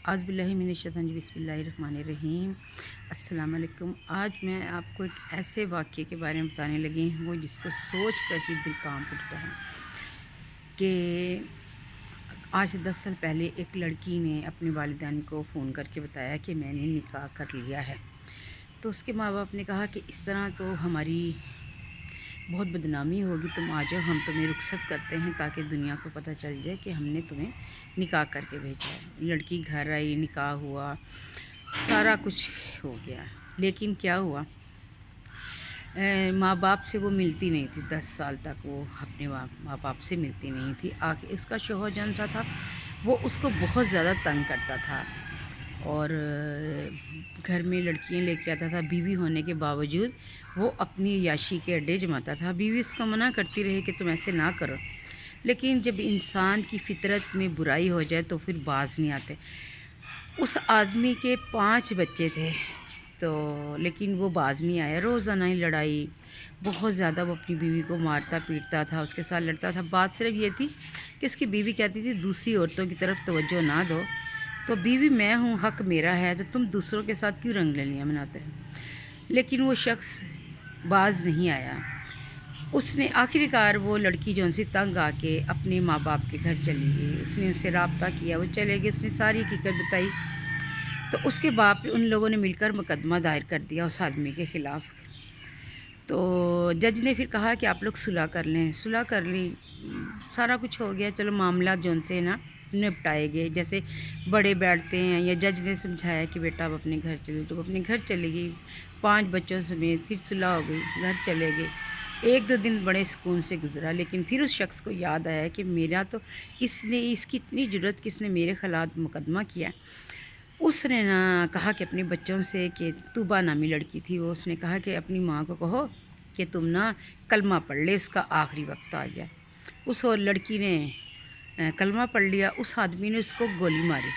اعوذ باللہ من الشیطان الرجیم، بسم اللہ الرحمن الرحیم۔ السلام علیکم۔ آج میں آپ کو ایک ایسے واقعے کے بارے میں بتانے لگی ہوں جس کو سوچ کر ہی دل کانپ اٹھتا ہے کہ آج سے 10 سال پہلے ایک لڑکی نے اپنی والدین کو فون کر کے بتایا کہ میں نے نکاح کر لیا ہے۔ تو اس کے ماں باپ نے کہا کہ اس طرح تو ہماری بہت بدنامی ہوگی، تم آ جاؤ، ہم تمہیں رخصت کرتے ہیں تاکہ دنیا کو پتہ چل جائے کہ ہم نے تمہیں نکاح کر کے بھیجا ہے۔ لڑکی گھر آئی، نکاح ہوا، سارا کچھ ہو گیا، لیکن کیا ہوا، ماں باپ سے وہ ملتی نہیں تھی۔ 10 سال تک وہ اپنے ماں باپ سے ملتی نہیں تھی۔ آخر اس کا شوہر جان سا تھا، وہ اس کو بہت زیادہ تنگ کرتا تھا اور گھر میں لڑکیاں لے کے آتا تھا۔ بیوی ہونے کے باوجود وہ اپنی عیاشی کے اڈے جماتا تھا۔ بیوی اس کو منع کرتی رہی کہ تم ایسے نہ کرو، لیکن جب انسان کی فطرت میں برائی ہو جائے تو پھر باز نہیں آتے۔ اس آدمی کے 5 بچے تھے تو لیکن وہ باز نہیں آیا، روزانہ ہی لڑائی، بہت زیادہ وہ اپنی بیوی کو مارتا پیٹتا تھا، اس کے ساتھ لڑتا تھا۔ بات صرف یہ تھی کہ اس کی بیوی کہتی تھی دوسری عورتوں کی طرف توجہ نہ دو، تو بیوی میں ہوں، حق میرا ہے، تو تم دوسروں کے ساتھ کیوں رنگ للیاں مناتے ہیں؟ لیکن وہ شخص باز نہیں آیا۔ اس نے آخر کار وہ لڑکی جو ان سے تنگ آ کے اپنے ماں باپ کے گھر چلی گئی۔ اس نے ان سے رابطہ کیا، وہ چلے گئے، اس نے ساری حقیقت بتائی، تو اس کے باپ ان لوگوں نے مل کر مقدمہ دائر کر دیا اس آدمی کے خلاف۔ تو جج نے پھر کہا کہ آپ لوگ صلح کر لیں، صلح کر لی، سارا کچھ ہو گیا، چلو معاملات جو ان سے نا نپٹائے گئے، جیسے بڑے بیٹھتے ہیں، یا جج نے سمجھایا کہ بیٹا اب اپنے گھر چلے، تو وہ اپنے گھر چلے گئی 5 بچوں سمیت، پھر صلح ہو گئی، گھر چلے گئے۔ 1-2 دن بڑے سکون سے گزرا، لیکن پھر اس شخص کو یاد آیا کہ میرا تو اس کی اتنی جرت کہ اس نے میرے خلاف مقدمہ کیا۔ اس نے کہا کہ اپنے بچوں سے، کہ طوبہ نامی لڑکی تھی وہ، اس نے کہا کہ اپنی ماں کو کہو کہ تم کلمہ پڑھ لے، اس کا آخری وقت آ گیا۔ اس اور لڑکی نے کلمہ پڑھ لیا۔ اس آدمی نے اس کو گولی ماری،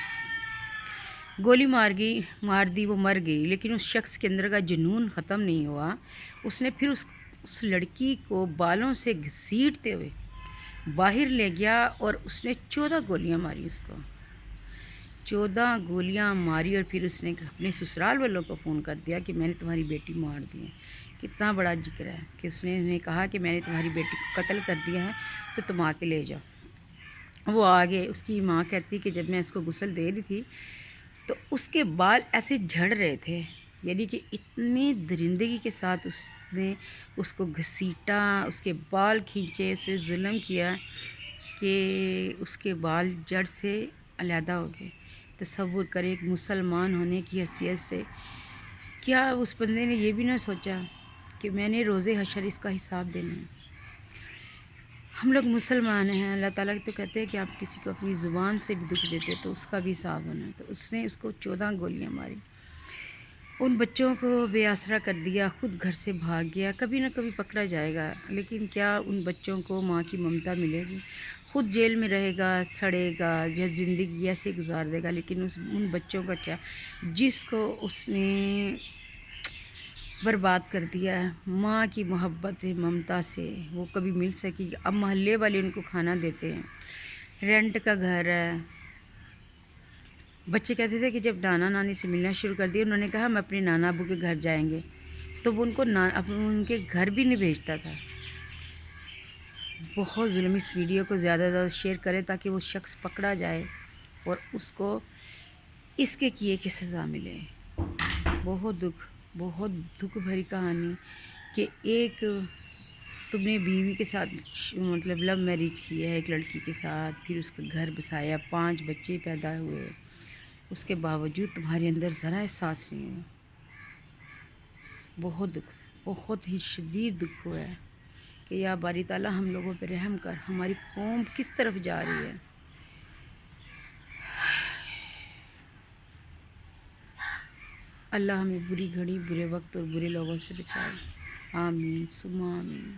گولی مار دی، وہ مر گئی، لیکن اس شخص کے اندر کا جنون ختم نہیں ہوا۔ اس نے پھر اس لڑکی کو بالوں سے گھسیٹتے ہوئے باہر لے گیا اور اس نے 14 گولیاں ماری، اس کو 14 گولیاں ماری، اور پھر اس نے اپنے سسرال والوں کو فون کر دیا کہ میں نے تمہاری بیٹی مار دی ہے۔ کتنا بڑا ذکر ہے کہ اس نے کہا کہ میں نے تمہاری بیٹی کو قتل کر دیا ہے، تو تم آ کے لے جاؤ۔ وہ آگے، اس کی ماں کہتی کہ جب میں اس کو غسل دے رہی تھی تو اس کے بال ایسے جھڑ رہے تھے، یعنی کہ اتنی درندگی کے ساتھ اس نے اس کو گھسیٹا، اس کے بال کھینچے، اسے ظلم کیا کہ اس کے بال جڑ سے علیحدہ ہو گئے۔ تصور کرے ایک مسلمان ہونے کی حیثیت سے، کیا اس بندے نے یہ بھی نہ سوچا کہ میں نے روز حشر اس کا حساب دینا ہے؟ ہم لوگ مسلمان ہیں، اللہ تعالیٰ تو کہتے ہیں کہ آپ کسی کو اپنی زبان سے بھی دکھ دیتے تو اس کا بھی حساب ہونا ہے۔ تو اس نے اس کو 14 گولیاں ماری، ان بچوں کو بے آسرا کر دیا، خود گھر سے بھاگ گیا۔ کبھی نہ کبھی پکڑا جائے گا، لیکن کیا ان بچوں کو ماں کی ممتا ملے گی؟ خود جیل میں رہے گا، سڑے گا، جو زندگی ایسے گزار دے گا، لیکن ان بچوں کا کیا، جس کو اس نے برباد کر دیا ہے ماں کی محبت ممتا سے، وہ کبھی مل سکے گی؟ اب محلے والے ان کو کھانا دیتے ہیں، رینٹ کا گھر ہے۔ بچے کہتے تھے کہ جب نانا نانی سے ملنا شروع کر دیا، انہوں نے کہا ہم اپنے نانا ابو کے گھر جائیں گے، تو وہ ان کو ان کے گھر بھی نہیں بھیجتا تھا۔ بہت ظلم۔ اس ویڈیو کو زیادہ سے زیادہ شیئر کریں تاکہ وہ شخص پکڑا جائے اور اس کو اس کے کیے کی سزا ملے۔ بہت دکھ بھری کہانی کہ ایک تم نے بیوی کے ساتھ مطلب لو میرج کی ہے ایک لڑکی کے ساتھ، پھر اس کا گھر بسایا، 5 بچے پیدا ہوئے، اس کے باوجود تمہارے اندر ذرا احساس نہیں ہوا۔ بہت دکھ، بہت ہی شدید دکھ ہوا ہے کہ یا باری تعالیٰ ہم لوگوں پہ رحم کر، ہماری قوم کس طرف جا رہی ہے۔ اللہ ہمیں بری گھڑی، برے وقت اور برے لوگوں سے بچائے، آمین ثم آمین۔